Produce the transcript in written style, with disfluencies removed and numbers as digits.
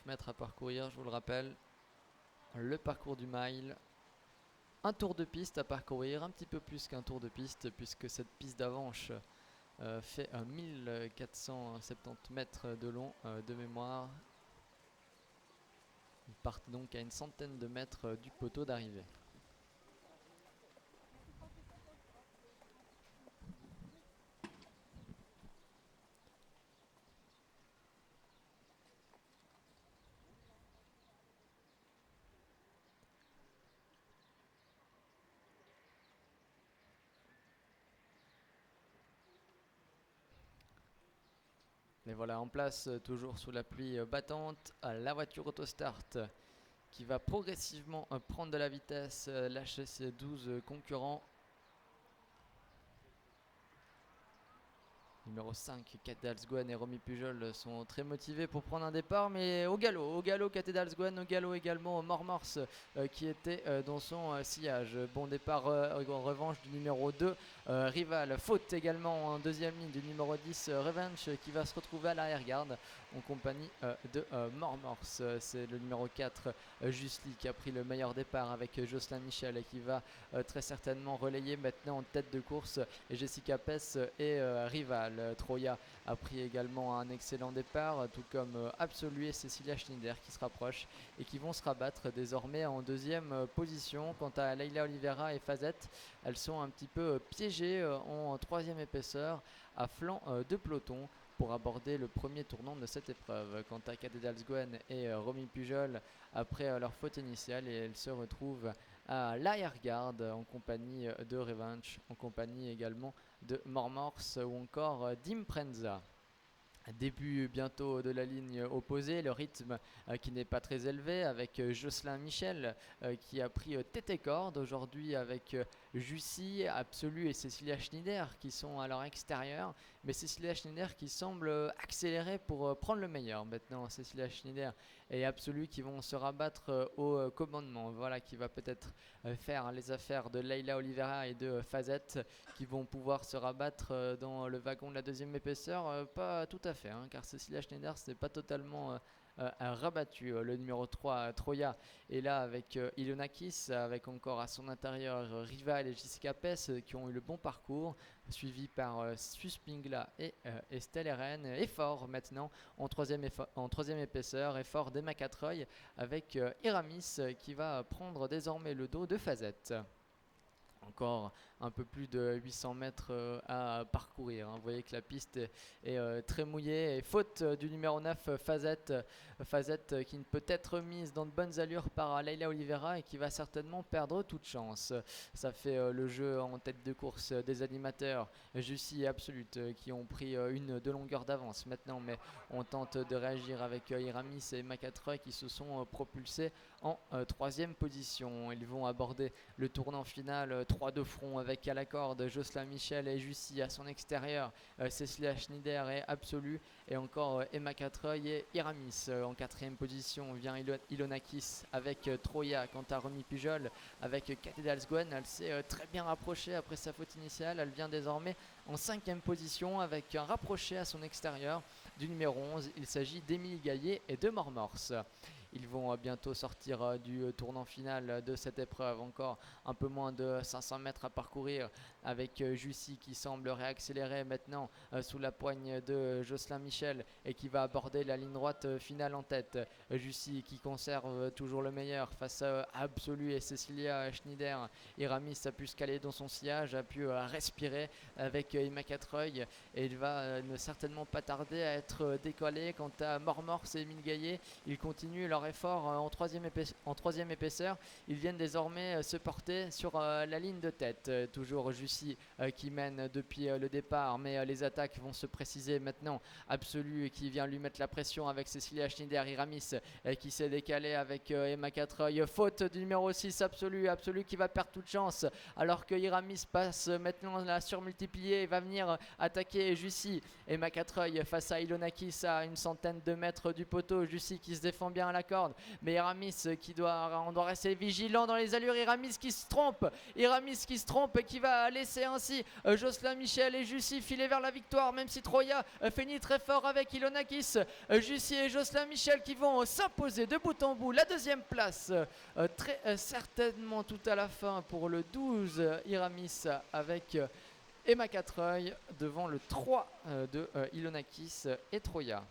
mètres à parcourir, je vous le rappelle. Le parcours du mile. Un tour de piste à parcourir, un petit peu plus qu'un tour de piste puisque cette piste d'Avanches fait 1470 mètres de long de mémoire. Ils partent donc à une centaine de mètres du poteau d'arrivée. Et voilà, en place, toujours sous la pluie battante, la voiture Autostart qui va progressivement prendre de la vitesse, lâcher ses 12 concurrents. Numéro 5, Cathedral et Romy Pujol sont très motivés pour prendre un départ, mais au galop Cathedral, au galop également Mormors qui était dans son sillage. Bon départ en revanche du numéro 2, Rival. Faute également en deuxième ligne du numéro 10, Revenge, qui va se retrouver à l'arrière-garde en compagnie de Mormors. C'est le numéro 4, Justly, qui a pris le meilleur départ avec Jocelyn Michel et qui va très certainement relayer maintenant en tête de course et Jessica Pess et Rival. Troya a pris également un excellent départ, tout comme Absolu et Cecilia Schneider qui se rapprochent et qui vont se rabattre désormais en deuxième position. Quant à Leila Oliveira et Fazette, elles sont un petit peu piégées en troisième épaisseur à flanc de peloton pour aborder le premier tournant de cette épreuve. Quant à Cathedral Gwen et Romy Pujol, après leur faute initiale, et elles se retrouvent à l'arrière-garde en compagnie de Revenge, en compagnie également de Mormors ou encore d'Impreza. Début bientôt de la ligne opposée, le rythme qui n'est pas très élevé avec Jocelyn Michel qui a pris tête et corde aujourd'hui avec Jussi, Absolu et Cecilia Schneider qui sont à leur extérieur, mais Cecilia Schneider qui semble accélérer pour prendre le meilleur. Maintenant Cecilia Schneider et Absolu qui vont se rabattre au commandement, voilà qui va peut-être faire les affaires de Leila Oliveira et de Fazette qui vont pouvoir se rabattre dans le wagon de la deuxième épaisseur, pas tout à fait, car Cecilia Schneider c'est pas totalement rabattu. Le numéro 3, Troya, est là avec Ilonakis, avec encore à son intérieur Rival et Jessica Pess qui ont eu le bon parcours, suivi par Suspingla et Estelle Eren. Effort maintenant en troisième épaisseur, effort d'Emma Catreuil avec Iramis qui va prendre désormais le dos de Fazette. Encore un peu plus de 800 mètres à parcourir. Vous voyez que la piste est très mouillée. Et faute du numéro 9, Fazette qui ne peut être mise dans de bonnes allures par Leila Oliveira et qui va certainement perdre toute chance. Ça fait le jeu en tête de course des animateurs Jussi et Absolute qui ont pris une de longueur d'avance maintenant. Mais on tente de réagir avec Iramis et Macatreuil qui se sont propulsés en troisième position. Ils vont aborder le tournant final 3 de front avec à la corde Jocelyn Michel et Jussi à son extérieur, Cecilia Schneider et Absolu et encore Emma Catreuil et Iramis. En quatrième position vient Ilonakis avec Troya. Quant à Romy Pujol avec Cathedral Gwen, elle s'est très bien rapprochée après sa faute initiale. Elle vient désormais en cinquième position avec un rapproché à son extérieur du numéro 11. Il s'agit d'Émilie Gaillet et de Mormors. Ils vont bientôt sortir du tournant final de cette épreuve. Encore un peu moins de 500 mètres à parcourir avec Jussi qui semble réaccélérer maintenant sous la poigne de Jocelyn Michel et qui va aborder la ligne droite finale en tête. Jussi qui conserve toujours le meilleur face à Absolu et Cecilia Schneider. Iramis a pu se caler dans son sillage, a pu respirer avec Emma Catreuil et il va ne certainement pas tarder à être décollé. Quant à Mormors et Émile Gaillet, ils continuent leur effort en troisième épaisseur. Ils viennent désormais se porter sur la ligne de tête. Toujours Jussi qui mène depuis le départ, mais les attaques vont se préciser maintenant. Absolu qui vient lui mettre la pression avec Cecilia Schneider. Iramis qui s'est décalé avec Emma Catreuil. Faute du numéro 6, Absolu qui va perdre toute chance alors que Iramis passe maintenant la surmultiplier et va venir attaquer Jussi. Emma Catreuil face à Ilonakis à une centaine de mètres du poteau. Jussi qui se défend bien à la corde. corde. Mais Iramis on doit rester vigilant dans les allures. Iramis qui se trompe et qui va laisser ainsi Jocelyn Michel et Jussi filer vers la victoire, même si Troya finit très fort avec Ilonakis. Jussi et Jocelyn Michel qui vont s'imposer de bout en bout la deuxième place, très certainement tout à la fin pour le 12 Iramis avec Emma Catreuil devant le 3 de Ilonakis et Troya.